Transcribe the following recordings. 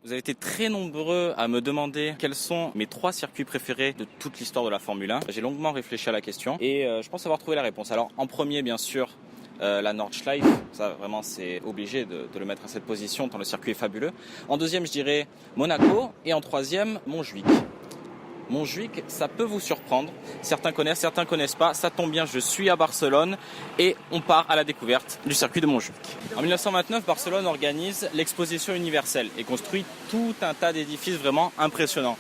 Vous avez été très nombreux à me demander quels sont mes 3 circuits préférés de toute l'histoire de la Formule 1. J'ai longuement réfléchi à la question et je pense avoir trouvé la réponse. Alors en premier, bien sûr, la Nordschleife, ça vraiment c'est obligé de le mettre à cette position tant le circuit est fabuleux. En deuxième, je dirais Monaco et en troisième, Montjuic. Montjuic, ça peut vous surprendre. Certains connaissent, certains connaissent pas. Ça tombe bien, je suis à Barcelone et on part à la découverte du circuit de Montjuic. En 1929, Barcelone organise l'exposition universelle et construit tout un tas d'édifices vraiment impressionnants.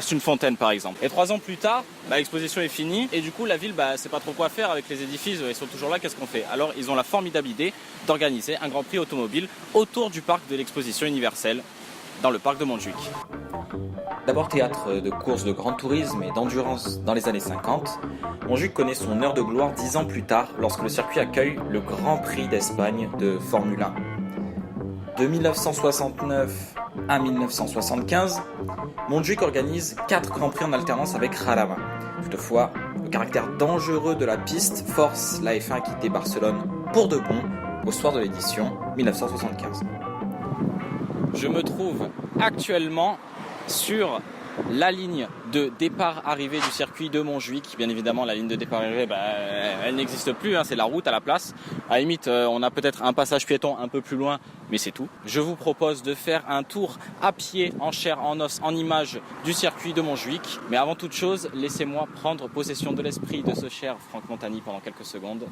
C'est une fontaine par exemple. Et 3 ans plus tard, l'exposition est finie et du coup la ville sait pas trop quoi faire avec les édifices, ils sont toujours là, qu'est-ce qu'on fait? Alors ils ont la formidable idée d'organiser un Grand Prix automobile autour du parc de l'exposition universelle dans le parc de Montjuic. D'abord théâtre de courses de grand tourisme et d'endurance dans les années 50, Montjuic connaît son heure de gloire 10 ans plus tard lorsque le circuit accueille le Grand Prix d'Espagne de Formule 1. De 1969 à 1975, Montjuic organise 4 Grands Prix en alternance avec Jarama. Toutefois, le caractère dangereux de la piste force la F1 à quitter Barcelone pour de bon au soir de l'édition 1975. Je me trouve actuellement sur la ligne de départ-arrivée du circuit de Montjuic. Bien évidemment, la ligne de départ-arrivée, elle n'existe plus, c'est la route à la place. À la limite, on a peut-être un passage piéton un peu plus loin, mais c'est tout. Je vous propose de faire un tour à pied, en chair, en os, en images du circuit de Montjuic. Mais avant toute chose, laissez-moi prendre possession de l'esprit de ce cher Franck Montagny pendant quelques secondes.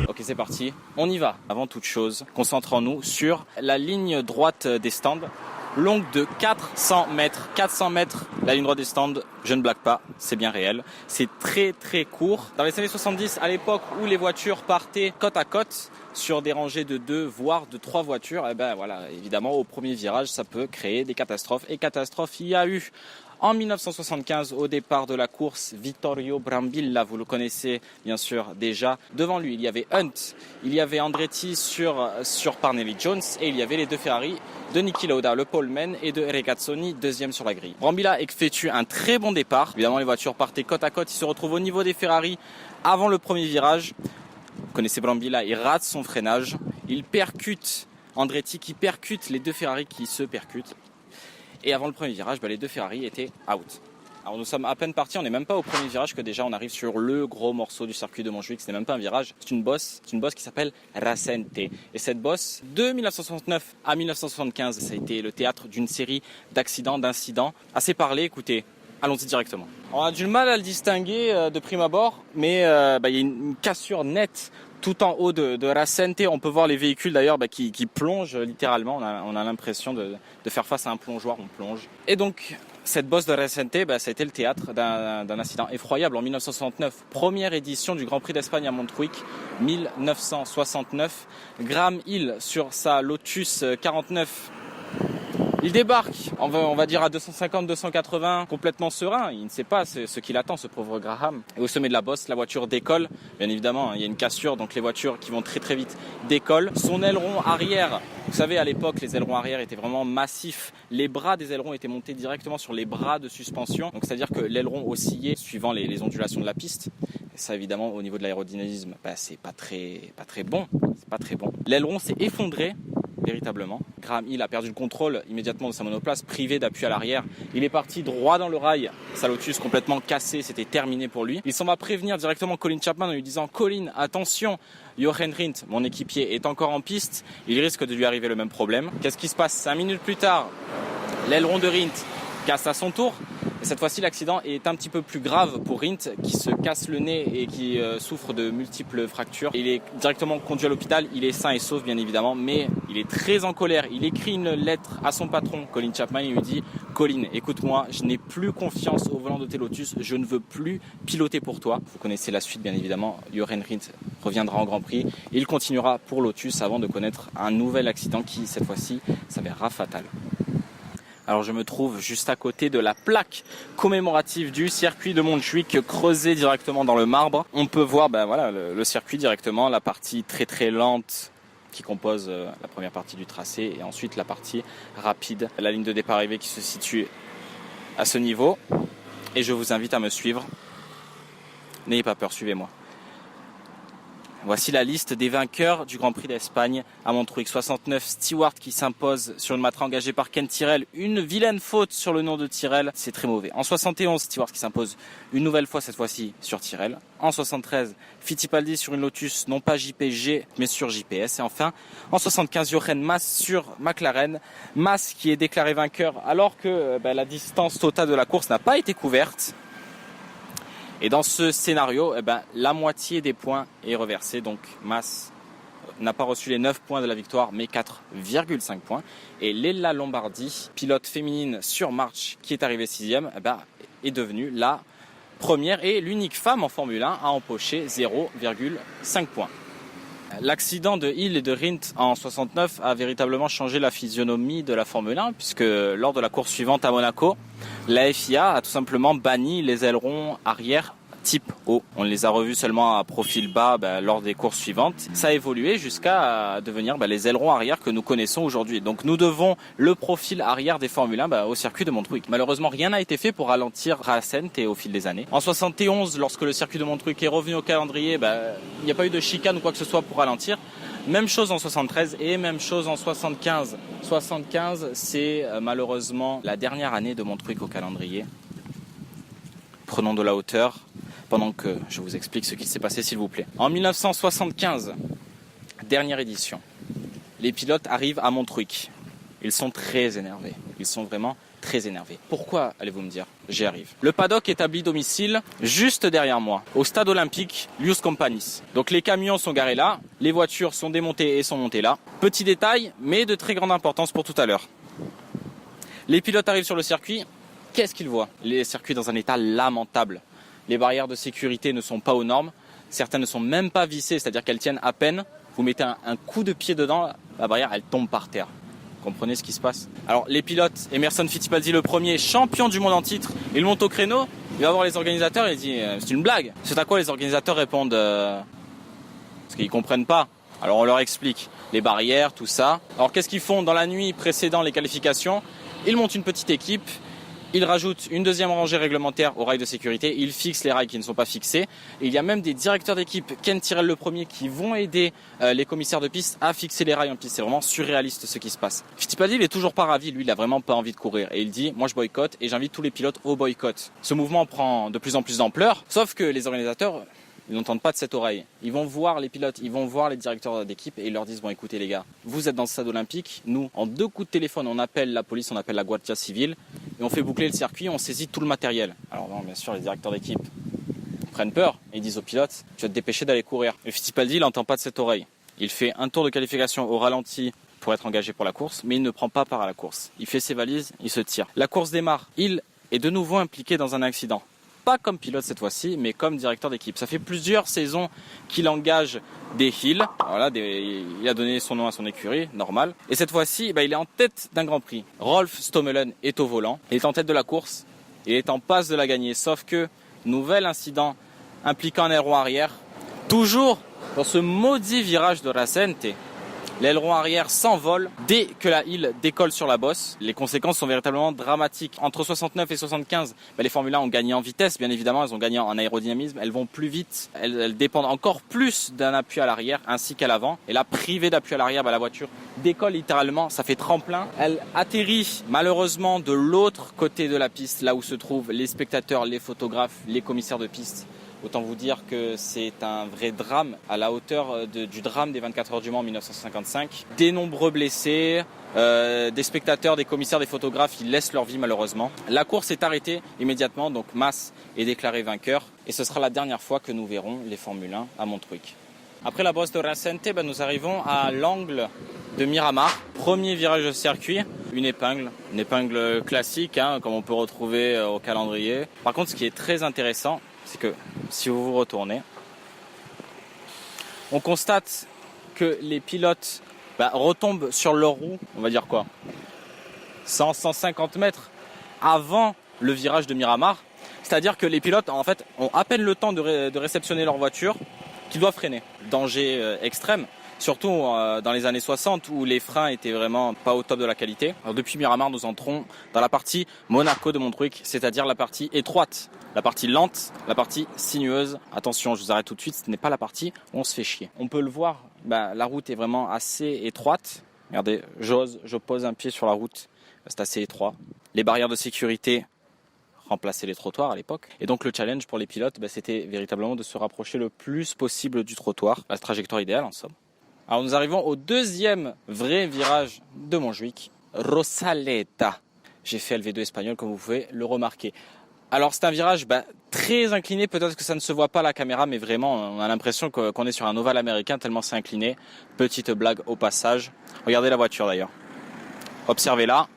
Ok, c'est parti, on y va. Avant toute chose, concentrons-nous sur la ligne droite des stands, longue de 400 mètres. 400 mètres, la ligne droite des stands, je ne blague pas, c'est bien réel. C'est très très court. Dans les années 70, à l'époque où les voitures partaient côte à côte, sur des rangées de 2 voire de 3 voitures, évidemment, au premier virage, ça peut créer des catastrophes. Et catastrophes, il y a eu. En 1975, au départ de la course, Vittorio Brambilla, vous le connaissez bien sûr déjà. Devant lui, il y avait Hunt, il y avait Andretti sur Parnelli Jones et il y avait les 2 Ferrari de Niki Lauda, le poleman, et de Regazzoni, deuxième sur la grille. Brambilla effectue un très bon départ. Évidemment, les voitures partaient côte à côte. Il se retrouve au niveau des Ferrari avant le premier virage. Vous connaissez Brambilla, il rate son freinage. Il percute Andretti qui percute les 2 Ferrari qui se percutent. Et avant le premier virage, les 2 Ferrari étaient out. Alors nous sommes à peine partis, on n'est même pas au premier virage que déjà on arrive sur le gros morceau du circuit de Montjuic. Ce n'est même pas un virage, c'est une bosse qui s'appelle Rasente. Et cette bosse, de 1969 à 1975, ça a été le théâtre d'une série d'accidents, d'incidents. Assez parlé, écoutez, allons-y directement. On a du mal à le distinguer de prime abord, mais il y a une cassure nette tout en haut de Rasente. On peut voir les véhicules d'ailleurs qui plongent littéralement. On a l'impression de faire face à un plongeoir, on plonge. Et donc, cette bosse de Rasente, ça a été le théâtre d'un incident effroyable en 1969. Première édition du Grand Prix d'Espagne à Montjuic, 1969. Graham Hill sur sa Lotus 49. Il débarque, on va dire à 250, 280, complètement serein. Il ne sait pas ce qu'il attend, ce pauvre Graham. Et au sommet de la bosse, la voiture décolle. Bien évidemment, il y a une cassure, donc les voitures qui vont très très vite décollent. Son aileron arrière, vous savez, à l'époque, les ailerons arrière étaient vraiment massifs. Les bras des ailerons étaient montés directement sur les bras de suspension. Donc c'est-à-dire que l'aileron oscillait suivant les ondulations de la piste. Et ça, évidemment, au niveau de l'aérodynamisme, c'est pas très bon. C'est pas très bon. L'aileron s'est effondré. Véritablement. Graham Hill a perdu le contrôle immédiatement de sa monoplace, privé d'appui à l'arrière. Il est parti droit dans le rail. Sa Lotus complètement cassée, c'était terminé pour lui. Il s'en va prévenir directement Colin Chapman en lui disant « Colin, attention, Jochen Rindt, mon équipier, est encore en piste. Il risque de lui arriver le même problème. » Qu'est-ce qui se passe 5 minutes plus tard, l'aileron de Rindt casse à son tour. Et cette fois-ci, l'accident est un petit peu plus grave pour Rindt qui se casse le nez et qui souffre de multiples fractures. Il est directement conduit à l'hôpital. Il est sain et sauf, bien évidemment, mais il est très en colère. Il écrit une lettre à son patron, Colin Chapman, et lui dit « Colin, écoute-moi, je n'ai plus confiance au volant de tes Lotus. Je ne veux plus piloter pour toi. » Vous connaissez la suite, bien évidemment. Jochen Rindt reviendra en Grand Prix. Il continuera pour Lotus avant de connaître un nouvel accident qui, cette fois-ci, s'avérera fatal. Alors je me trouve juste à côté de la plaque commémorative du circuit de Montjuic creusée directement dans le marbre. On peut voir le circuit directement, la partie très très lente qui compose la première partie du tracé et ensuite la partie rapide, la ligne de départ arrivée qui se situe à ce niveau. Et je vous invite à me suivre. N'ayez pas peur, suivez-moi. Voici la liste des vainqueurs du Grand Prix d'Espagne à Montrouig. 69, Stewart qui s'impose sur une Matra engagée par Ken Tyrrell. Une vilaine faute sur le nom de Tyrrell, c'est très mauvais. En 71, Stewart qui s'impose une nouvelle fois, cette fois-ci sur Tyrrell. En 73, Fittipaldi sur une Lotus, non pas JPG, mais sur JPS. Et enfin, en 75, Jochen Mass sur McLaren. Mass qui est déclaré vainqueur alors que la distance totale de la course n'a pas été couverte. Et dans ce scénario, la moitié des points est reversée. Donc Mass n'a pas reçu les 9 points de la victoire, mais 4,5 points. Et Lella Lombardi, pilote féminine sur March, qui est arrivée 6e, est devenue la première et l'unique femme en Formule 1 à empocher 0,5 points. L'accident de Hill et de Rindt en 69 a véritablement changé la physionomie de la Formule 1 puisque lors de la course suivante à Monaco, la FIA a tout simplement banni les ailerons arrière type O. On les a revus seulement à profil bas lors des courses suivantes. Ça a évolué jusqu'à devenir les ailerons arrière que nous connaissons aujourd'hui. Donc nous devons le profil arrière des Formule 1 au circuit de Montrouig. Malheureusement, rien n'a été fait pour ralentir Racente au fil des années. En 71, lorsque le circuit de Montrouig est revenu au calendrier, il n'y a pas eu de chicane ou quoi que ce soit pour ralentir. Même chose en 73 et même chose en 75. 75, c'est malheureusement la dernière année de Montrouig au calendrier. Prenons de la hauteur pendant que je vous explique ce qui s'est passé, s'il vous plaît. En 1975, dernière édition, les pilotes arrivent à Montrouig. Ils sont très énervés. Ils sont vraiment très énervés. Pourquoi, allez-vous me dire? J'y arrive. Le paddock établit domicile juste derrière moi, au stade olympique Luis Companys. Donc les camions sont garés là, les voitures sont démontées et sont montées là. Petit détail, mais de très grande importance pour tout à l'heure. Les pilotes arrivent sur le circuit. Qu'est-ce qu'ils voient? Les circuits dans un état lamentable. Les barrières de sécurité ne sont pas aux normes. Certaines ne sont même pas vissées, c'est-à-dire qu'elles tiennent à peine. Vous mettez un coup de pied dedans, la barrière, elle tombe par terre. Vous comprenez ce qui se passe? Alors, les pilotes, Emerson Fittipaldi, le premier, champion du monde en titre, il monte au créneau, il va voir les organisateurs et il dit « c'est une blague ». C'est à quoi les organisateurs répondent parce qu'ils ne comprennent pas. Alors, on leur explique les barrières, tout ça. Alors, qu'est-ce qu'ils font dans la nuit précédant les qualifications? Ils montent une petite équipe. Il rajoute une deuxième rangée réglementaire aux rails de sécurité. Il fixe les rails qui ne sont pas fixés. Et il y a même des directeurs d'équipe, Ken Tyrrell le premier, qui vont aider les commissaires de piste à fixer les rails en piste. C'est vraiment surréaliste ce qui se passe. Fittipaldi, il est toujours pas ravi. Lui, il a vraiment pas envie de courir. Et il dit, moi je boycotte et j'invite tous les pilotes au boycott. Ce mouvement prend de plus en plus d'ampleur. Sauf que les organisateurs, ils n'entendent pas de cette oreille. Ils vont voir les pilotes, ils vont voir les directeurs d'équipe et ils leur disent, bon écoutez les gars, vous êtes dans le stade olympique. Nous, en 2 coups de téléphone, on appelle la police, on appelle la Guardia Civile. Et on fait boucler le circuit, on saisit tout le matériel. Alors non, bien sûr, les directeurs d'équipe prennent peur et ils disent aux pilotes, tu vas te dépêcher d'aller courir. Et Fittipaldi, il n'entend pas de cette oreille. Il fait un tour de qualification au ralenti pour être engagé pour la course, mais il ne prend pas part à la course. Il fait ses valises, il se tire. La course démarre. Il est de nouveau impliqué dans un accident. Pas comme pilote cette fois-ci, mais comme directeur d'équipe. Ça fait plusieurs saisons qu'il engage des Hill. Voilà, il a donné son nom à son écurie, normal. Et cette fois-ci, il est en tête d'un Grand Prix. Rolf Stommelen est au volant. Il est en tête de la course. Il est en passe de la gagner. Sauf que, nouvel incident impliquant un aileron arrière. Toujours dans ce maudit virage de Racente. L'aileron arrière s'envole dès que la Hill décolle sur la bosse. Les conséquences sont véritablement dramatiques. Entre 69 et 75, les Formule 1 ont gagné en vitesse, bien évidemment. Elles ont gagné en aérodynamisme. Elles vont plus vite. Elles dépendent encore plus d'un appui à l'arrière ainsi qu'à l'avant. Et là, privée d'appui à l'arrière, la voiture décolle littéralement. Ça fait tremplin. Elle atterrit malheureusement de l'autre côté de la piste, là où se trouvent les spectateurs, les photographes, les commissaires de piste. Autant vous dire que c'est un vrai drame à la hauteur du drame des 24 heures du Mans en 1955. Des nombreux blessés, des spectateurs, des commissaires, des photographes, ils laissent leur vie malheureusement. La course est arrêtée immédiatement, donc Mass est déclaré vainqueur. Et ce sera la dernière fois que nous verrons les Formule 1 à Montrouig. Après la bosse de Racente, nous arrivons à l'angle de Miramar. Premier virage de circuit, une épingle classique, comme on peut retrouver au calendrier. Par contre, ce qui est très intéressant, c'est que si vous vous retournez, on constate que les pilotes retombent sur leur roue, on va dire quoi, 100-150 mètres avant le virage de Miramar. C'est-à-dire que les pilotes en fait ont à peine le temps de réceptionner leur voiture qu'ils doivent freiner. Danger extrême. surtout dans les années 60 où les freins étaient vraiment pas au top de la qualité. Alors depuis Miramar, nous entrons dans la partie Monaco de Montjuïc, c'est-à-dire la partie étroite, la partie lente, la partie sinueuse. Attention, je vous arrête tout de suite, ce n'est pas la partie où on se fait chier. On peut le voir, la route est vraiment assez étroite. Regardez, je pose un pied sur la route, c'est assez étroit. Les barrières de sécurité remplaçaient les trottoirs à l'époque. Et donc le challenge pour les pilotes, c'était véritablement de se rapprocher le plus possible du trottoir. La trajectoire idéale en somme. Alors nous arrivons au deuxième vrai virage de Montjuïc, Rosaleda. J'ai fait LV2 espagnol comme vous pouvez le remarquer. Alors c'est un virage très incliné, peut-être que ça ne se voit pas à la caméra, mais vraiment on a l'impression qu'on est sur un ovale américain tellement c'est incliné. Petite blague au passage. Regardez la voiture d'ailleurs. Observez-la.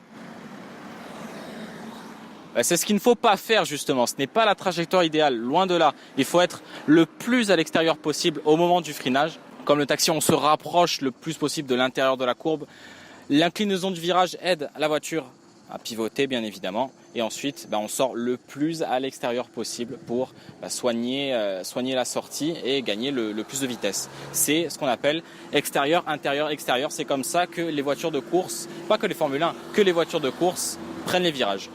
C'est ce qu'il ne faut pas faire justement, ce n'est pas la trajectoire idéale, loin de là. Il faut être le plus à l'extérieur possible au moment du freinage. Comme le taxi, on se rapproche le plus possible de l'intérieur de la courbe. L'inclinaison du virage aide la voiture à pivoter bien évidemment. Et ensuite, on sort le plus à l'extérieur possible pour soigner la sortie et gagner le plus de vitesse. C'est ce qu'on appelle extérieur, intérieur, extérieur. C'est comme ça que les voitures de course, pas que les Formule 1, que les voitures de course prennent les virages.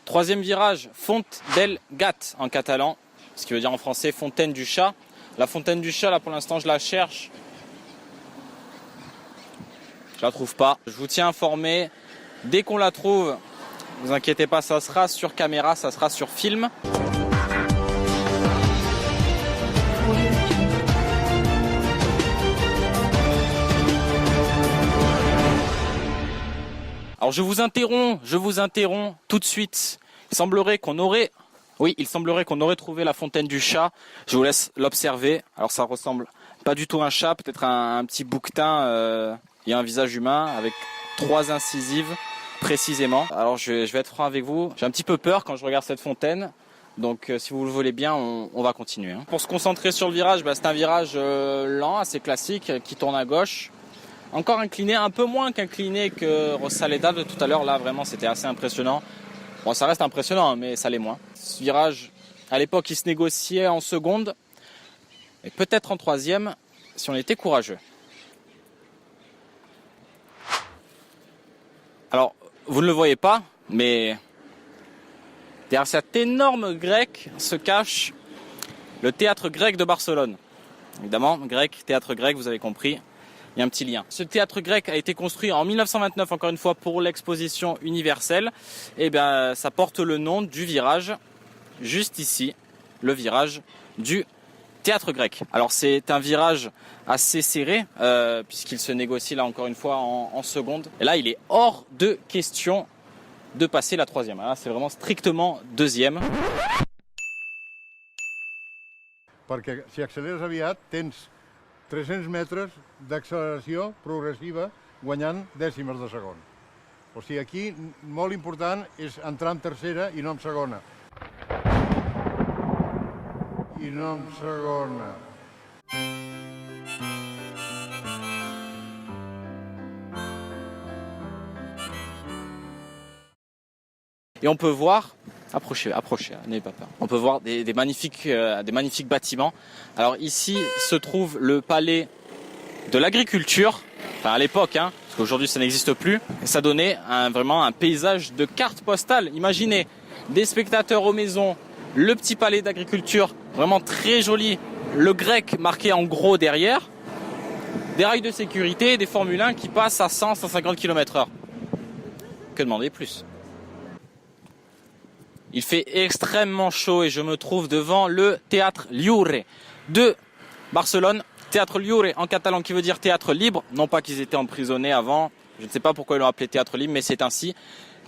Troisième virage, Font del Gat en catalan, ce qui veut dire en français fontaine du chat. La fontaine du chat, là pour l'instant je la cherche. Je la trouve pas. Je vous tiens informé. Dès qu'on la trouve, ne vous inquiétez pas, ça sera sur caméra, ça sera sur film. Alors je vous interromps tout de suite. Il semblerait qu'on aurait trouvé la fontaine du chat. Je vous laisse l'observer. Alors ça ressemble pas du tout à un chat, peut-être un petit bouquetin. Il y a un visage humain avec 3 incisives précisément. Alors je vais être franc avec vous. J'ai un petit peu peur quand je regarde cette fontaine. Donc si vous le voulez bien, on va continuer. Pour se concentrer sur le virage, c'est un virage lent, assez classique, qui tourne à gauche. Encore incliné, un peu moins qu'incliné que Rosaleda de tout à l'heure. Là, vraiment, c'était assez impressionnant. Bon, ça reste impressionnant, mais ça l'est moins. Ce virage, à l'époque, il se négociait en seconde. Et peut-être en troisième, si on était courageux. Alors, vous ne le voyez pas, mais derrière cet énorme grec se cache le théâtre grec de Barcelone. Évidemment, grec, théâtre grec, vous avez compris. Il y a un petit lien. Ce théâtre grec a été construit en 1929, encore une fois, pour l'exposition universelle. Et ça porte le nom du virage, juste ici, le virage du théâtre grec. Alors c'est un virage assez serré, puisqu'il se négocie là encore une fois en secondes. Et là, il est hors de question de passer la troisième. Là, c'est vraiment strictement deuxième. Perquè si acceleres aviat tens 300 metres d'acceleració progressiva guanyant dècimes de segon. O sigui, aquí molt important és entrar en tercera i no en segona. I no en segona. Et on peut voir, approchez, n'ayez pas peur. On peut voir des magnifiques bâtiments. Alors ici se trouve le palais de l'agriculture, enfin à l'époque, parce qu'aujourd'hui ça n'existe plus. Et ça donnait vraiment un paysage de carte postale. Imaginez des spectateurs aux maisons, le petit palais d'agriculture, vraiment très joli. Le grec marqué en gros derrière. Des rails de sécurité, des Formule 1 qui passent à 100-150 km/h. Que demander plus ? Il fait extrêmement chaud et je me trouve devant le Théâtre Lliure de Barcelone. Théâtre Lliure en catalan qui veut dire théâtre libre. Non pas qu'ils étaient emprisonnés avant, je ne sais pas pourquoi ils l'ont appelé théâtre libre, mais c'est ainsi.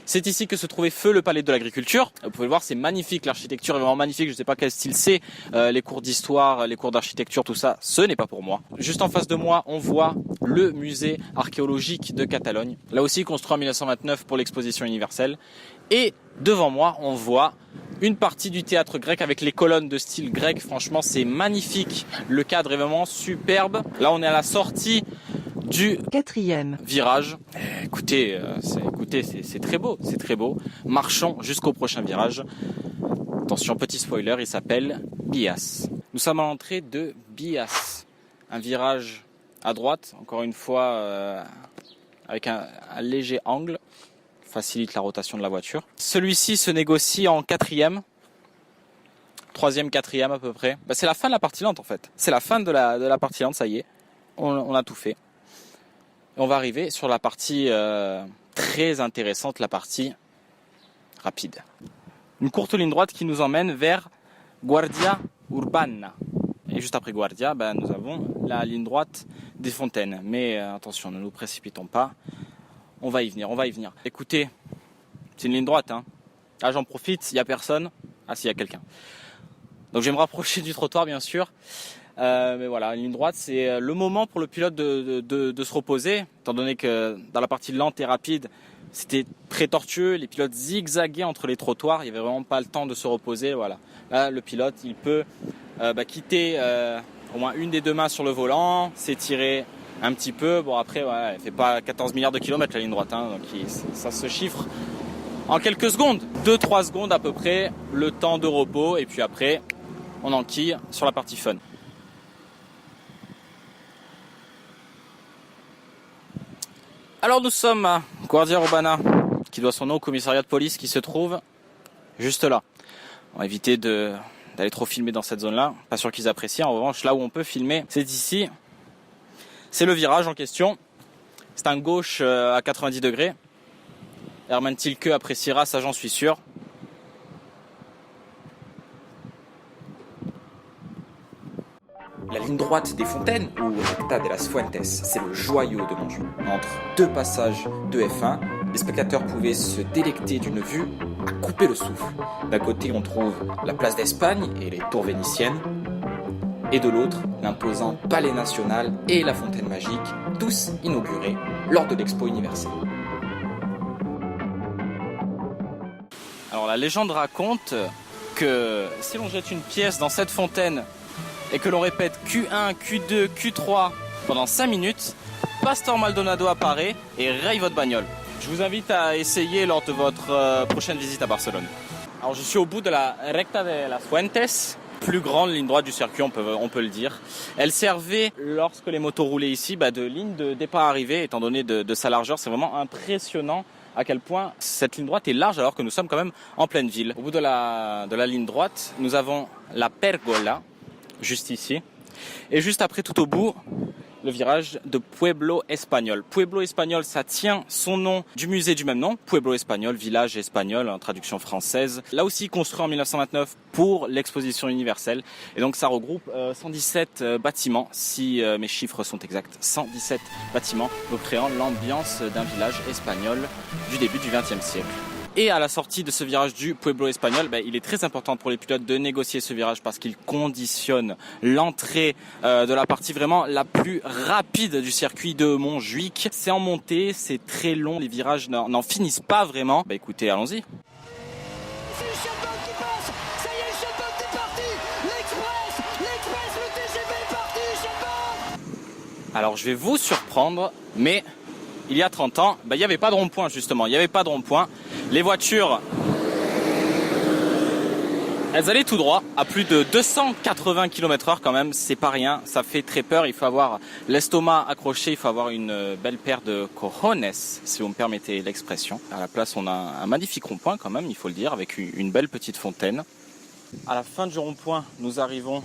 C'est ici que se trouvait feu le palais de l'agriculture. Vous pouvez le voir, c'est magnifique, l'architecture est vraiment magnifique. Je ne sais pas quel style c'est, les cours d'histoire, les cours d'architecture, tout ça, ce n'est pas pour moi. Juste en face de moi, on voit le musée archéologique de Catalogne. Là aussi construit en 1929 pour l'exposition universelle. Et devant moi, on voit une partie du théâtre grec avec les colonnes de style grec. Franchement, c'est magnifique. Le cadre est vraiment superbe. Là, on est à la sortie du 4e virage. Écoutez, c'est très beau, c'est très beau. Marchons jusqu'au prochain virage. Attention, petit spoiler, il s'appelle Bias. Nous sommes à l'entrée de Bias, un virage À droite, encore une fois, avec un léger angle, facilite la rotation de la voiture. Celui-ci se négocie en quatrième. Troisième, quatrième à peu près. Bah, c'est la fin de la partie lente en fait. C'est la fin de la partie lente, ça y est. On a tout fait. Et on va arriver sur la partie très intéressante, la partie rapide. Une courte ligne droite qui nous emmène vers Guardia Urbana. Et juste après Guardia, nous avons la ligne droite des Fontaines. Mais attention, ne nous précipitons pas. On va y venir, on va y venir. Écoutez, c'est une ligne droite. Hein. Là, j'en profite, il n'y a personne. Ah, si, il y a quelqu'un. Donc, je vais me rapprocher du trottoir, bien sûr. Mais voilà, une ligne droite, c'est le moment pour le pilote de se reposer. Étant donné que dans la partie lente et rapide, c'était très tortueux. Les pilotes zigzaguaient entre les trottoirs. Il n'y avait vraiment pas le temps de se reposer. Voilà. Là, le pilote, il peut quitter au moins une des deux mains sur le volant, s'étirer un petit peu. Bon, après, voilà, elle ne fait pas 14 milliards de kilomètres la ligne droite. Hein, donc ça se chiffre en quelques secondes. 2-3 secondes à peu près, le temps de repos. Et puis après, on enquille sur la partie fun. Alors nous sommes à Guardia Urbana, qui doit son nom au commissariat de police qui se trouve juste là. On va éviter d'aller trop filmer dans cette zone-là. Pas sûr qu'ils apprécient. En revanche, là où on peut filmer, c'est ici. C'est le virage en question. C'est un gauche à 90 degrés. Herman Tilke appréciera, ça j'en suis sûr. La ligne droite des Fontaines, ou Recta de las Fuentes, c'est le joyau de Montjuïc. Entre deux passages de F1, les spectateurs pouvaient se délecter d'une vue à couper le souffle. D'un côté, on trouve la place d'Espagne et les tours vénitiennes, et de l'autre, l'imposant Palais National et la Fontaine Magique, tous inaugurés lors de l'Expo universelle. Alors la légende raconte que si l'on jette une pièce dans cette fontaine et que l'on répète Q1, Q2, Q3 pendant 5 minutes, Pastor Maldonado apparaît et raye votre bagnole. Je vous invite à essayer lors de votre prochaine visite à Barcelone. Alors je suis au bout de la Recta de las Fuentes, plus grande ligne droite du circuit, on peut le dire. Elle servait, lorsque les motos roulaient ici, de ligne de départ-arrivée, étant donné de sa largeur. C'est vraiment impressionnant à quel point cette ligne droite est large alors que nous sommes quand même en pleine ville. Au bout de la ligne droite, nous avons la Pergola, juste ici. Et juste après, tout au bout, le virage de Pueblo Espagnol. Pueblo Espagnol, ça tient son nom du musée du même nom. Pueblo Espagnol, village espagnol en traduction française. Là aussi construit en 1929 pour l'exposition universelle. Et donc ça regroupe 117 bâtiments, si mes chiffres sont exacts. 117 bâtiments recréant l'ambiance d'un village espagnol du début du XXe siècle. Et à la sortie de ce virage du Pueblo Espagnol, il est très important pour les pilotes de négocier ce virage parce qu'il conditionne l'entrée de la partie vraiment la plus rapide du circuit de Montjuïc. C'est en montée, c'est très long, les virages n'en finissent pas vraiment. Écoutez, allons-y. C'est le Sherpa qui passe. Ça y est, le Sherpa est parti. L'Express, le TGV est parti, Sherpa. Alors je vais vous surprendre, mais il y a 30 ans, il n'y avait pas de rond-point justement, il n'y avait pas de rond-point. Les voitures, elles allaient tout droit à plus de 280 km/h quand même, c'est pas rien, ça fait très peur, il faut avoir l'estomac accroché, il faut avoir une belle paire de cojones, si vous me permettez l'expression. À la place, on a un magnifique rond-point quand même, il faut le dire, avec une belle petite fontaine. À la fin du rond-point, nous arrivons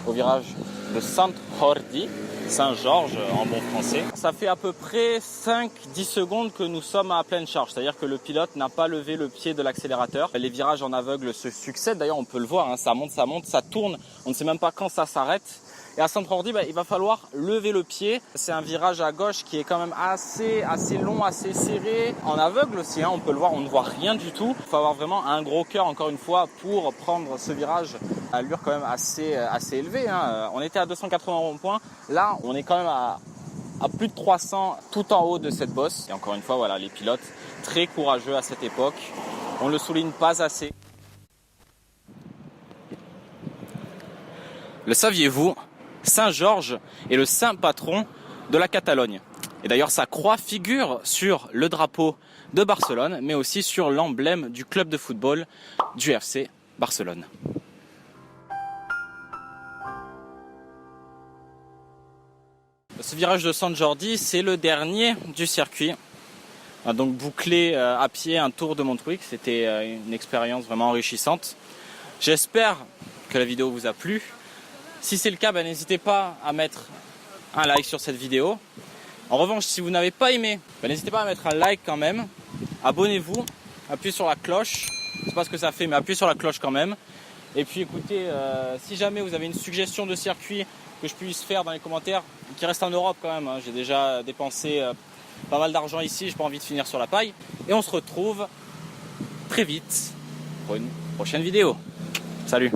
au virage de Sant Jordi, Saint-Georges en bon français. Ça fait à peu près 5-10 secondes que nous sommes à pleine charge, c'est-à-dire que le pilote n'a pas levé le pied de l'accélérateur. Les virages en aveugle se succèdent, d'ailleurs on peut le voir, ça monte, ça tourne, on ne sait même pas quand ça s'arrête. Et à Sant Jordi, il va falloir lever le pied. C'est un virage à gauche qui est quand même assez long, assez serré. En aveugle aussi, on peut le voir, on ne voit rien du tout. Il faut avoir vraiment un gros cœur, encore une fois, pour prendre ce virage à allure quand même assez élevée. On était à 280 ronds-points. Là, on est quand même à plus de 300 tout en haut de cette bosse. Et encore une fois, voilà, les pilotes très courageux à cette époque. On ne le souligne pas assez. Le saviez-vous ? Saint-Georges est le saint patron de la Catalogne. Et d'ailleurs, sa croix figure sur le drapeau de Barcelone, mais aussi sur l'emblème du club de football du FC Barcelone. ce virage de San Jordi, c'est le dernier du circuit. Donc boucler à pied un tour de Montjuïc, c'était une expérience vraiment enrichissante. J'espère que la vidéo vous a plu. Si c'est le cas, n'hésitez pas à mettre un like sur cette vidéo. En revanche, si vous n'avez pas aimé, n'hésitez pas à mettre un like quand même. Abonnez-vous, appuyez sur la cloche. Je ne sais pas ce que ça fait, mais appuyez sur la cloche quand même. Et puis écoutez, si jamais vous avez une suggestion de circuit que je puisse faire dans les commentaires, qui reste en Europe quand même, hein. J'ai déjà dépensé pas mal d'argent ici, j'ai pas envie de finir sur la paille. Et on se retrouve très vite pour une prochaine vidéo. Salut!